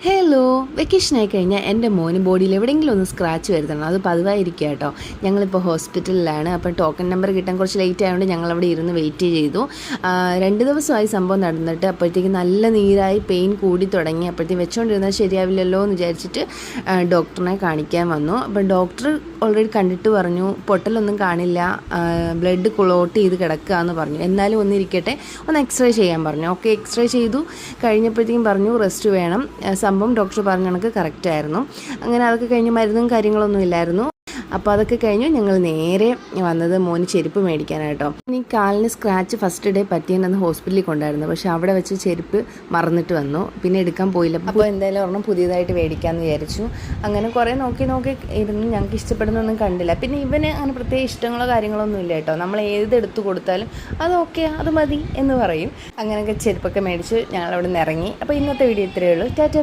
Hello, വെക്കേഷനായി കഴിഞ്ഞാൽ എൻ്റെ മോന് ബോഡിയിൽ എവിടെയെങ്കിലും ഒന്ന് സ്ക്രാച്ച് വരുത്തണം. അത് പതിവായിരിക്കുക കേട്ടോ. ഞങ്ങളിപ്പോൾ ഹോസ്പിറ്റലിലാണ്. അപ്പം ടോക്കൺ നമ്പർ കിട്ടാൻ കുറച്ച് ലേറ്റ് ആയതുകൊണ്ട് ഞങ്ങളവിടെ ഇരുന്ന് വെയിറ്റ് ചെയ്തു. 2 ദിവസമായി സംഭവം നടന്നിട്ട് അപ്പോഴത്തേക്ക് നല്ല നീരായി പെയിൻ കൂടി തുടങ്ങി. അപ്പോഴത്തേക്ക് വെച്ചുകൊണ്ടിരുന്നത് ശരിയാവില്ലല്ലോ എന്ന് വിചാരിച്ചിട്ട് ഡോക്ടറിനെ കാണിക്കാൻ വന്നു. അപ്പം ഡോക്ടർ ഓൾറെഡി കണ്ടിട്ട് പറഞ്ഞു പൊട്ടലൊന്നും കാണില്ല, ബ്ലഡ് ക്ലോട്ട് ചെയ്ത് കിടക്കുക എന്ന് പറഞ്ഞു. എന്നാലും ഒന്നിരിക്കട്ടെ, ഒന്ന് എക്സ്റേ ചെയ്യാൻ പറഞ്ഞു. ഓക്കെ, എക്സ്റേ ചെയ്തു കഴിഞ്ഞപ്പോഴത്തേക്കും പറഞ്ഞു റെസ്റ്റ് വേണം. സംഭവം ഡോക്ടർ പറഞ്ഞ കണക്ക് കറക്റ്റായിരുന്നു. അങ്ങനെ അതൊക്കെ കഴിഞ്ഞ് മരുന്നും കാര്യങ്ങളൊന്നും ഇല്ലായിരുന്നു. അപ്പോൾ അതൊക്കെ കഴിഞ്ഞു ഞങ്ങൾ നേരെ വന്നത് മോന് ചെരുപ്പ് മേടിക്കാനായിട്ടോ. ഈ കാലിന് സ്ക്രാച്ച് ഫസ്റ്റ് ഡേ പറ്റിയെന്ന് ഹോസ്പിറ്റലിൽ കൊണ്ടായിരുന്നു. പക്ഷെ അവിടെ വെച്ച് ചെരുപ്പ് മറന്നിട്ട് വന്നു, പിന്നെ എടുക്കാൻ പോയില്ല. അപ്പോൾ എന്തായാലും ഒരെണ്ണം പുതിയതായിട്ട് മേടിക്കാമെന്ന് വിചാരിച്ചു. അങ്ങനെ കുറേ നോക്കി ഇരുന്ന് ഞങ്ങൾക്ക് ഇഷ്ടപ്പെടുന്നൊന്നും കണ്ടില്ല. പിന്നെ ഇവന് അങ്ങനെ പ്രത്യേക ഇഷ്ടങ്ങളോ കാര്യങ്ങളൊന്നും ഇല്ല കേട്ടോ. നമ്മൾ ഏതെടുത്ത് കൊടുത്താലും അത് ഓക്കെ, അത് മതി എന്ന് പറയും. അങ്ങനെയൊക്കെ ചെരുപ്പൊക്കെ മേടിച്ച് ഞങ്ങളവിടെ നിന്ന് ഇറങ്ങി. അപ്പോൾ ഇന്നത്തെ വീഡിയോ ഇത്രയേ ഉള്ളൂ. ടാറ്റ.